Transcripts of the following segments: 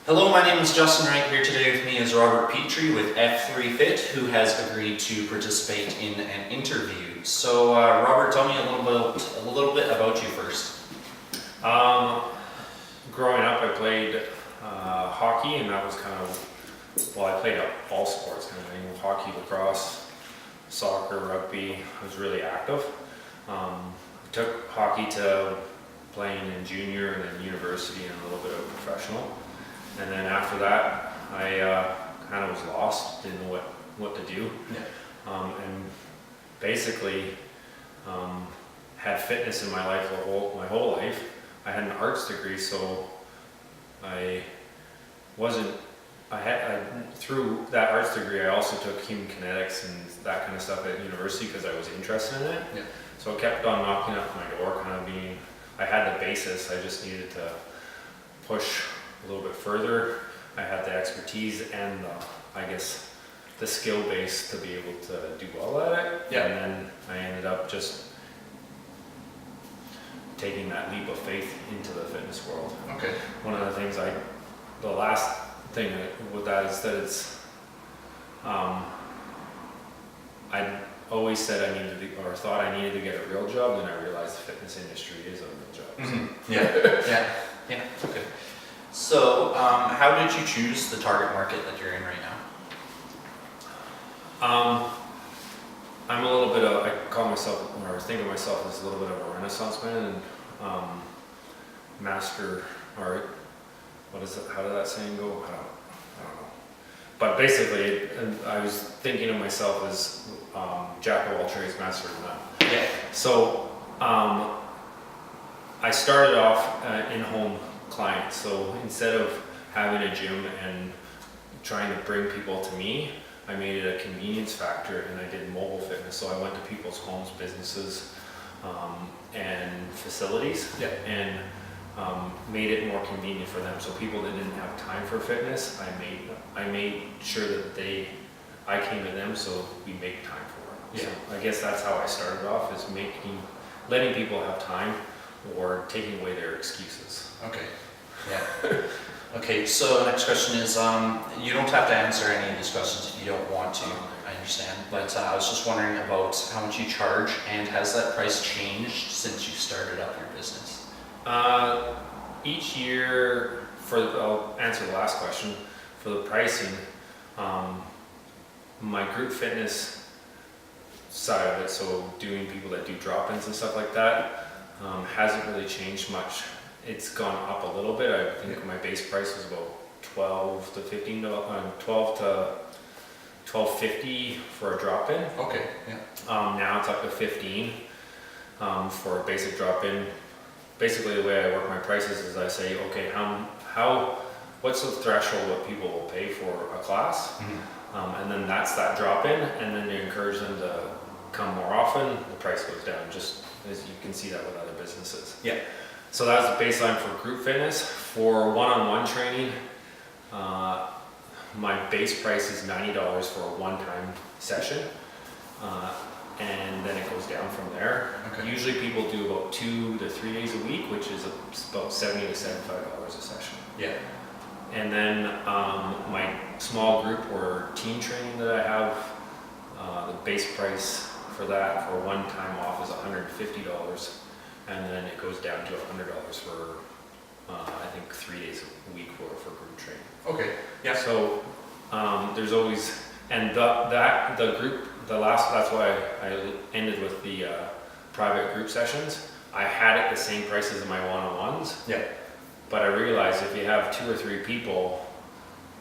Hello, my name is Justin Wright. Here today with me is Robert Petrie with F3Fit, who has agreed to participate in an interview. So, Robert, tell me a little bit about you first. Growing up, I played hockey, and that was I played all sports, hockey, lacrosse, soccer, rugby. I was really active. I took hockey to playing in junior and then university and a little bit of professional. And then after that, I kind of was lost, didn't know what to do. Yeah. And basically had fitness in my life my whole life. I had an arts degree, so through that arts degree, I also took human kinetics and that kind of stuff at university because I was interested in it. Yeah. So I kept on knocking at my door, I had the basis, I just needed to push a little bit further. I had the expertise and the skill base to be able to do well at it. Yeah. And then I ended up just taking that leap of faith into the fitness world. Okay. One of the things the last thing with that is that it's, I always said thought I needed to get a real job, then I realized the fitness industry is a real job. Mm-hmm. Yeah. Okay. So, how did you choose the target market that you're in right now? I'm a little bit of, I think of myself as a little bit of a Renaissance man and master, or what is it, how did that saying go? I don't know. But basically, I was thinking of myself as jack of all trades, master of none. Yeah. So I started off in-home clients. So instead of having a gym and trying to bring people to me, I made it a convenience factor, and I did mobile fitness. So I went to people's homes, businesses, and facilities, Yeah. and made it more convenient for them. So people that didn't have time for fitness, I made sure that I came to them, so we make time for it. Yeah. So I guess that's how I started off, is letting people have time or taking away their excuses. Okay. Yeah. Okay, so the next question is, you don't have to answer any of these questions if you don't want to, I understand, but I was just wondering about how much you charge, and has that price changed since you started up your business? Each year, I'll answer the last question, for the pricing, my group fitness side of it, so doing people that do drop-ins and stuff like that, hasn't really changed much. It's gone up a little bit. I think my base price was about $12 to $12.50 for a drop-in. Okay. Yeah. Now it's up to $15 for a basic drop-in. Basically, the way I work my prices is I say, okay, what's the threshold what people will pay for a class? Mm-hmm. And then that's that drop-in, and then you encourage them to come more often. The price goes down, just as you can see that with other businesses. Yeah. So that's the baseline for group fitness. For one-on-one training, my base price is $90 for a one-time session, and then it goes down from there. Okay. Usually people do about 2 to 3 days a week, which is about $70 to $75 a session. Yeah. And then my small group or team training that I have, the base price for that for one time off is $150. And then it goes down to $100 for, I think, 3 days a week for group training. Okay. Yeah. So there's always, and that's why I ended with the private group sessions. I had it the same price as my one-on-ones. Yeah. But I realized if you have 2 or 3 people,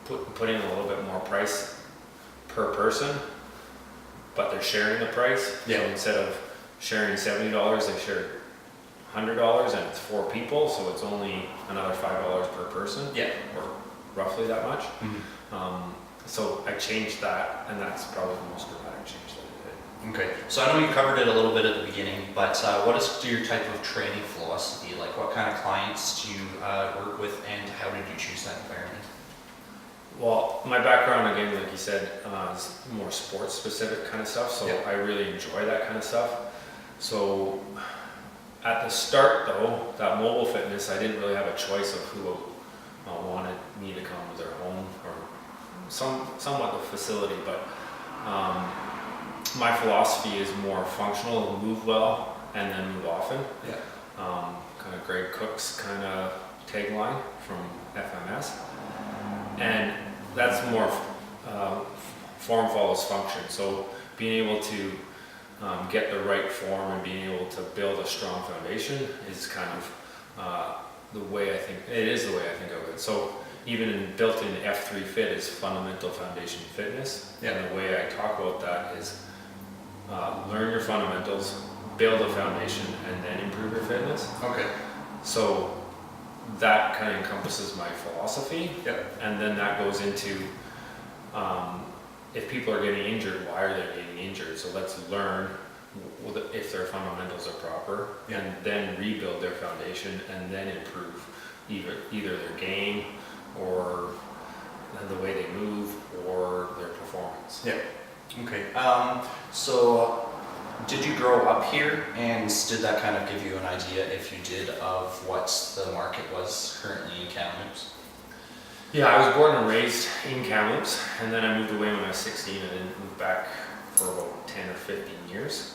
put in a little bit more price per person, but they're sharing the price. Yeah. So instead of sharing $70, they share $100, and it's 4 people, so it's only another $5 per person. Yeah. Or roughly that much. Mm-hmm. So I changed that, and that's probably the most dramatic change that I did. Okay. So I know you covered it a little bit at the beginning, but what is your type of training philosophy? Like, what kind of clients do you work with, and how did you choose that environment? Well, my background, again, like you said, is more sports specific kind of stuff, so Yeah. I really enjoy that kind of stuff. So at the start though, that mobile fitness, I didn't really have a choice of who wanted me to come somewhat the facility, but my philosophy is more functional, move well, and then move often. Yeah. Kind of Greg Cook's kind of tagline from FMS, and that's more form follows function. So being able to get the right form and being able to build a strong foundation is kind of the way I think of it. So even built in F3Fit is fundamental foundation fitness. Yeah. And the way I talk about that is learn your fundamentals, build a foundation, and then improve your fitness. Okay. So that kind of encompasses my philosophy. Yep. And then that goes into if people are getting injured, why are they getting injured? So let's learn if their fundamentals are proper, Yeah. and then rebuild their foundation, and then improve either their game or the way they move or their performance. Yeah. Okay. So did you grow up here, and did that kind of give you an idea, if you did, of what the market was currently in Kamloops? Yeah, I was born and raised in Kamloops, and then I moved away when I was 16 and then moved back for about 10 or 15 years.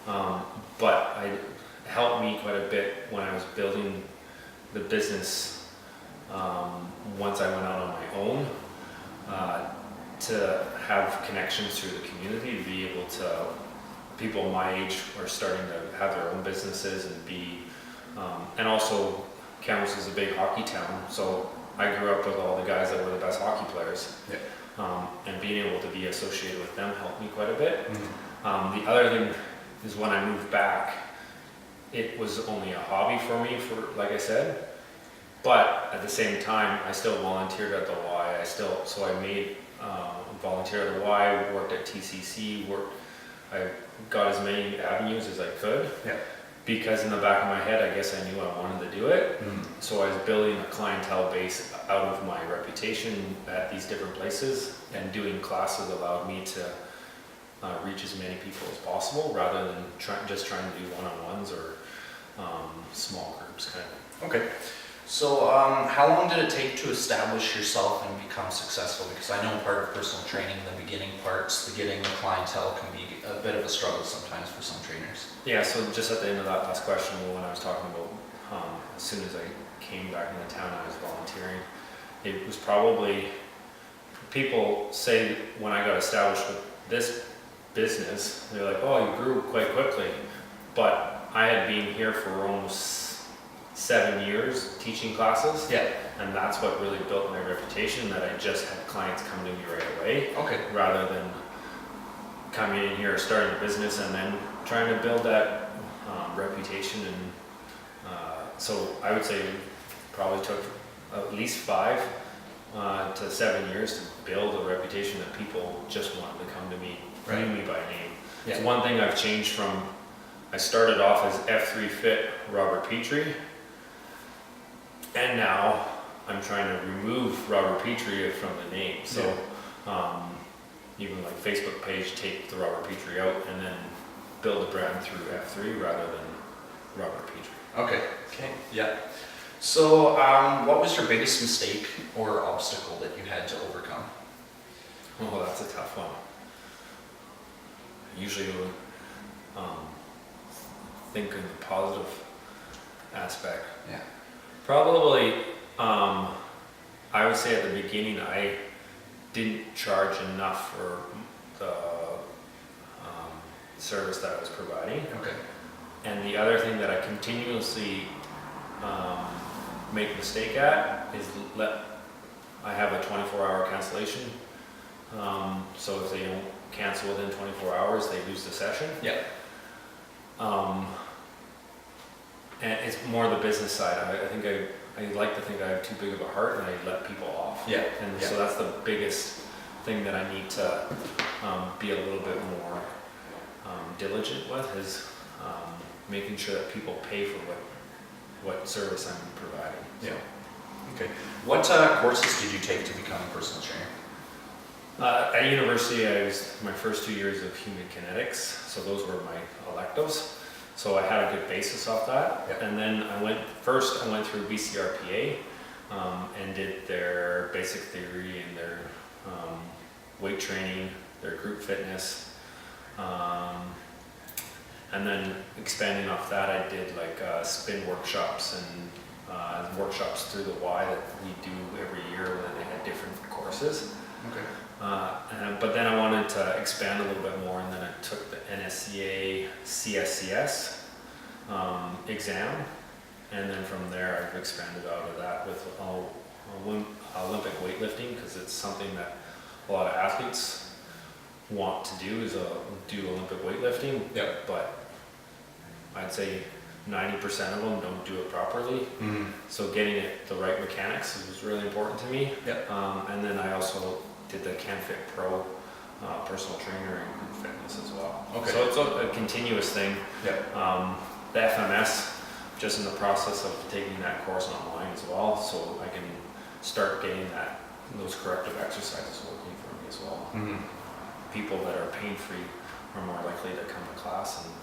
But it helped me quite a bit when I was building the business once I went out on my own, to have connections through the community, to be able to, people my age are starting to have their own businesses and be, and also Kamloops is a big hockey town, so I grew up with all the guys that were the best hockey players. Yeah. And being able to be associated with them helped me quite a bit. Mm-hmm. The other thing is when I moved back, it was only a hobby for me, like I said, but at the same time, I still volunteered at the Y. So I made volunteer at the Y, worked at TCC, I got as many avenues as I could. Yeah. Because in the back of my head, I guess I knew I wanted to do it. Mm-hmm. So I was building a clientele base out of my reputation at these different places, and doing classes allowed me to reach as many people as possible, rather than just trying to do one-on-ones or small groups kind of. Okay. So how long did it take to establish yourself and become successful? Because I know part of personal training, the beginning parts, getting the clientele can be a bit of a struggle sometimes for some trainers. Yeah, so just at the end of that last question, when I was talking about as soon as I came back into town, I was volunteering. It was probably, people say when I got established with this business, they're like, oh, you grew quite quickly. But I had been here for almost 7 years teaching classes. Yeah. And that's what really built my reputation, that I just had clients come to me right away. Okay. Rather than coming in here, starting a business, and then trying to build that reputation. And so I would say it probably took at least 5 to 7 years to build a reputation that people just wanted to come to me, Right. knew me by name. Yeah. It's one thing I've changed from, I started off as F3Fit Robert Petrie, and now I'm trying to remove Robert Petrie from the name. So even like Facebook page, take the Robert Petrie out and then build a brand through F3 rather than Robert Petrie. Okay. Okay. Yeah. So what was your biggest mistake or obstacle that you had to overcome? Oh, that's a tough one. I usually think in the positive aspect. Yeah. Probably, I would say at the beginning, I didn't charge enough for the service that I was providing. Okay. And the other thing that I continuously make a mistake at is I have a 24-hour cancellation. So if they don't cancel within 24 hours, they lose the session. Yeah. And it's more the business side. I like to think I have too big of a heart and I let people off. Yeah. And Yeah. so that's the biggest thing that I need to be a little bit more diligent with, is making sure that people pay for what service I'm providing. Yeah. Okay. What courses did you take to become a personal trainer? At university, my first 2 years of human kinetics, so those were my electives. So I had a good basis off that. Yep. And then I went through BCRPA and did their basic theory and their weight training, their group fitness, and then expanding off that, I did like spin workshops and workshops through the Y that we do every year where they had different courses. Okay. But then I wanted to expand a little bit more, and then I took the NSCA CSCS exam, and then from there I've expanded out of that with Olympic weightlifting, because it's something that a lot of athletes want to do, is do Olympic weightlifting. Yep. But I'd say 90% of them don't do it properly. Mm-hmm. So getting it the right mechanics was really important to me. Yep. And then I also did the F3Fit Pro personal trainer and group fitness as well. Okay. So it's a continuous thing. Yep. The FMS, just in the process of taking that course online as well, so I can start getting those corrective exercises working for me as well. Mm-hmm. People that are pain-free are more likely to come to class and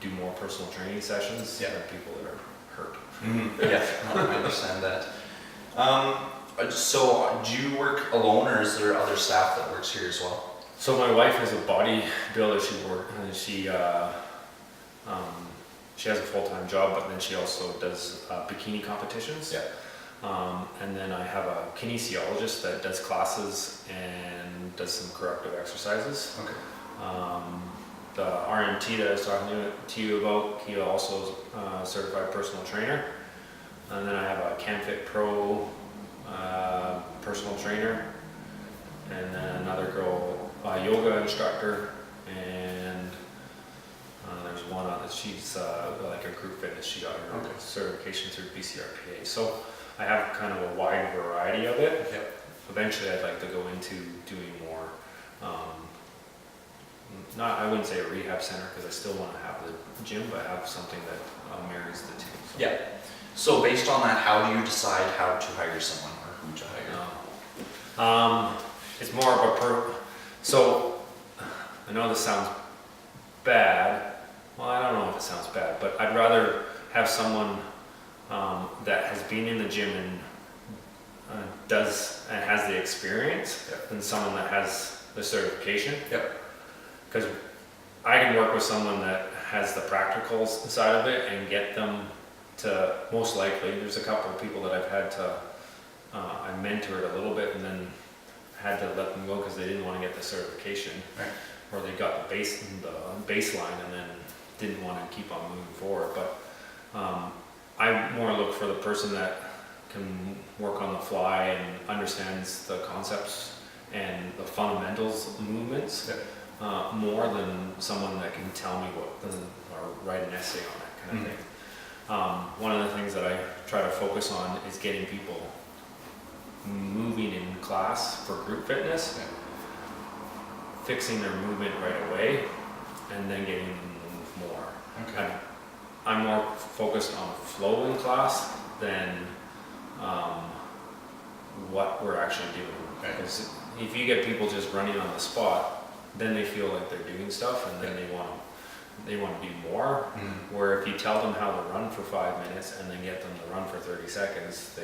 do more personal training sessions than people that are hurt. Mm-hmm. Yeah, I understand that. So do you work alone, or is there other staff that works here as well? So my wife is a bodybuilder. She has a full-time job, but then she also does bikini competitions. Yeah. And then I have a kinesiologist that does classes and does some corrective exercises. Okay. The RMT that I was talking to you about, he also is a certified personal trainer. And then I have a F3Fit Pro personal trainer, and then another girl, yoga instructor, and there's one other, she's like a group fitness. She got her certification through BCRPA. So I have kind of a wide variety of it. Yep. Eventually I'd like to go into doing more, I wouldn't say a rehab center, because I still want to have the gym, but have something that marries the two. So. Yeah. So based on that, how do you decide how to hire someone or who to hire? It's more of so I know this sounds bad. Well, I don't know if it sounds bad, but I'd rather have someone that has been in the gym and has the experience than someone that has the certification. Yep. Because I can work with someone that has the practical side of it and get them to, most likely, there's a couple of people that I've had to, I mentored a little bit and then had to let them go because they didn't want to get the certification. Right. Or they got the baseline and then didn't want to keep on moving forward. But I more look for the person that can work on the fly and understands the concepts and the fundamentals movements more than someone that can tell me or write an essay on it kind of thing. One of the things that I try to focus on is getting people moving in class for group fitness, fixing their movement right away, and then getting them to move more. Okay. I'm more focused on flow in class than what we're actually doing. Okay. Because if you get people just running on the spot, then they feel like they're doing stuff, and then they want to do more. Mm-hmm. Where if you tell them how to run for 5 minutes and then get them to run for 30 seconds,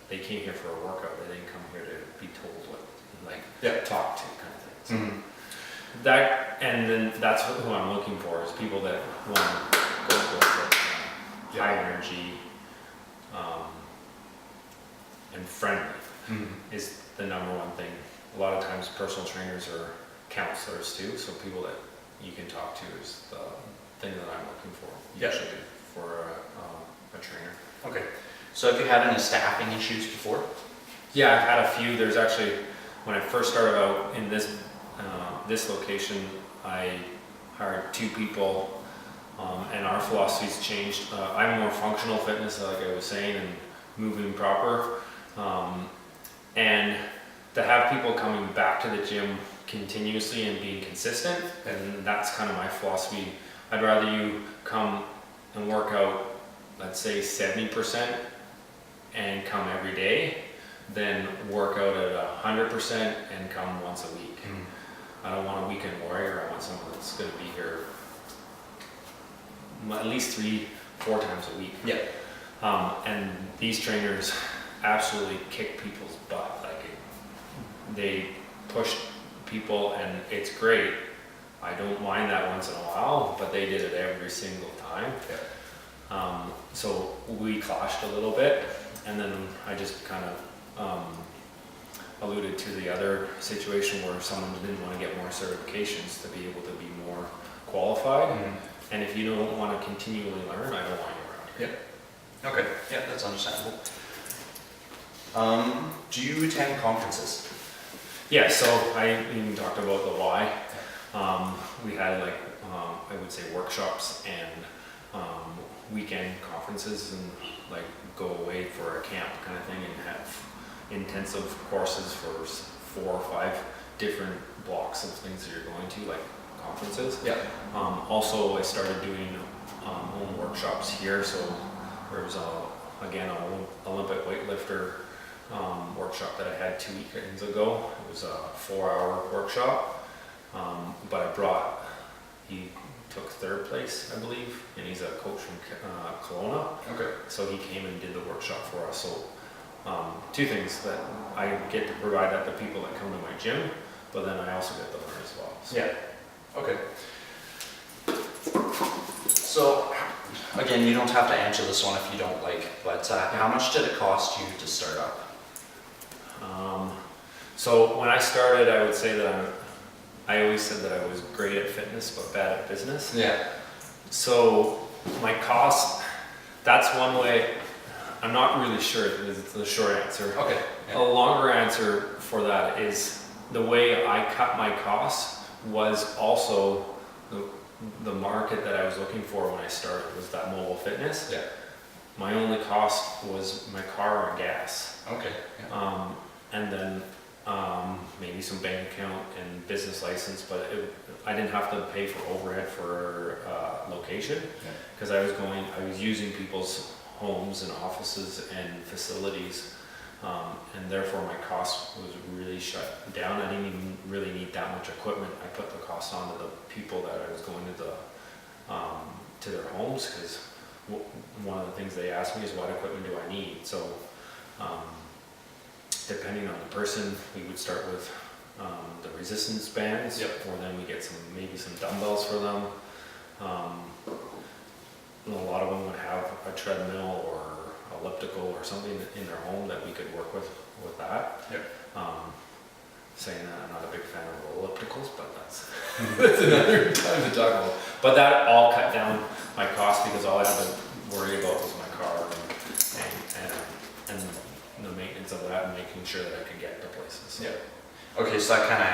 they came here for a workout. They didn't come here to be told what, talk to kind of thing. So Mm-hmm. that's who I'm looking for, is people that want to go for it, high energy, and friendly is the number one thing. A lot of times personal trainers are counselors too, so people that you can talk to is the thing that I'm looking for, usually for a trainer. Okay. So have you had any staffing issues before? Yeah, I've had a few. There's actually, when I first started out in this location, I hired 2 people, and our philosophy's changed. I'm more functional fitness, like I was saying, and moving proper. And to have people coming back to the gym continuously and being consistent, and that's kind of my philosophy. I'd rather you come and work out, let's say 70%, and come every day, than work out at 100% and come once a week. I don't want a weekend warrior. I want someone that's going to be here at least 3-4 times a week. Yeah. And these trainers absolutely kick people's butt. they push people, and it's great. I don't mind that once in a while, but they did it every single time. So we clashed a little bit, and then I just kind of alluded to the other situation where someone didn't want to get more certifications to be able to be more qualified. And if you don't want to continually learn, I don't want you around here. Okay, yeah, that's understandable. Do you attend conferences? Yeah, so I even talked about the why. We had like, I would say workshops and weekend conferences, and like go away for a camp kind of thing and have intensive courses for 4 or 5 different blocks of things that you're going to, like conferences. Also, I started doing home workshops here. So there was again an Olympic weightlifter workshop that I had 2 weekends ago. It was a 4-hour workshop, but he took 3rd place, I believe, and he's a coach from Kelowna. Okay. So he came and did the workshop for us. So 2 things that I get to provide at the people that come to my gym, but then I also get to learn as well. So. Yeah. Okay. So, again, you don't have to answer this one if you don't like, but how much did it cost you to start up? So when I started, I would say that I always said that I was great at fitness but bad at business. Yeah. So my cost, that's one way. I'm not really sure if it's the short answer. Okay. A longer answer for that is the way I cut my costs was also the market that I was looking for when I started was that mobile fitness. Yeah. My only cost was my car and gas. Okay. Yeah. And then maybe some bank account and business license, but I didn't have to pay for overhead for location, because I was using people's homes and offices and facilities, and therefore my cost was really shut down. I didn't even really need that much equipment. I put the cost on to the people that I was going to their homes, because one of the things they asked me is, what equipment do I need? So depending on the person, we would start with the resistance bands, or then we get maybe some dumbbells for them. A lot of them would have a treadmill or elliptical or something in their home that we could work with that. Saying that I'm not a big fan of ellipticals, but that's another time to talk about. But that all cut down my cost, because all I had to worry about was my car and the maintenance of that and making sure that I could get to places. Okay, so that kind of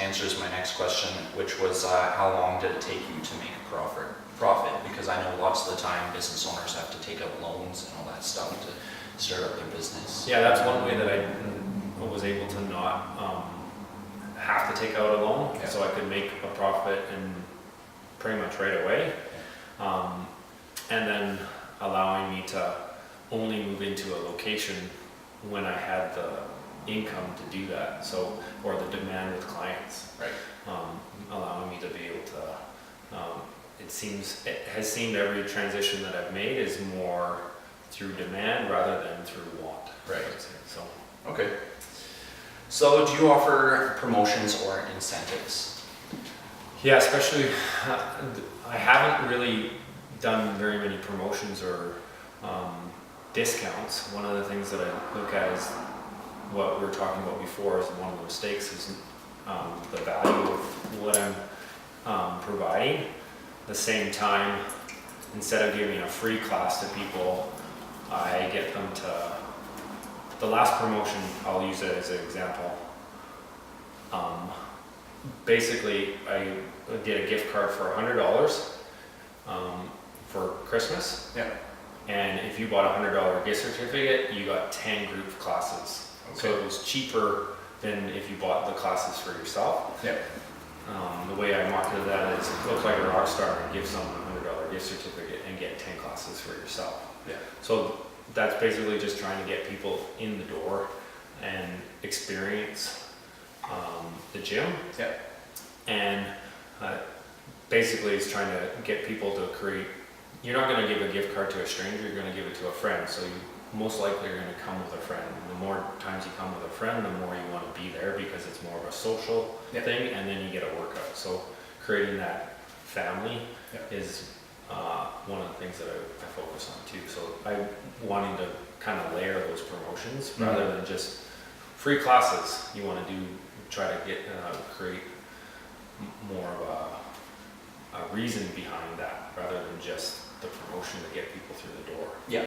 answers my next question, which was how long did it take you to make a profit? Because I know lots of the time business owners have to take out loans and all that stuff to start up their business. Yeah, that's one way that I was able to not have to take out a loan, so I could make a profit and pretty much right away, and then allowing me to only move into a location when I had the income to do that, so, or the demand with clients, allowing me to be able to, it has seemed every transition that I've made is more through demand rather than through want. So. Okay. So do you offer promotions or incentives? Yeah, especially, I haven't really done very many promotions or discounts. One of the things that I look at is what we were talking about before, is one of the mistakes is the value of what I'm providing. At the same time, instead of giving a free class to people, I get them to, the last promotion, I'll use it as an example. Basically, I did a gift card for $100 for Christmas. And if you bought a $100 gift certificate, you got 10 group classes. So it was cheaper than if you bought the classes for yourself. The way I marketed that is, look like a rock star and give someone a $100 gift certificate and get 10 classes for yourself. So that's basically just trying to get people in the door and experience the gym. And basically it's trying to get people to create, you're not going to give a gift card to a stranger, you're going to give it to a friend. So most likely you're going to come with a friend. The more times you come with a friend, the more you want to be there because it's more of a social Yeah. thing, and then you get a workout. So creating that family Yeah. is one of the things that I focus on too. So I wanting to kind of layer those promotions rather than just free classes. You want to try to get create more of a reason behind that rather than just the promotion to get people through the door. Yeah.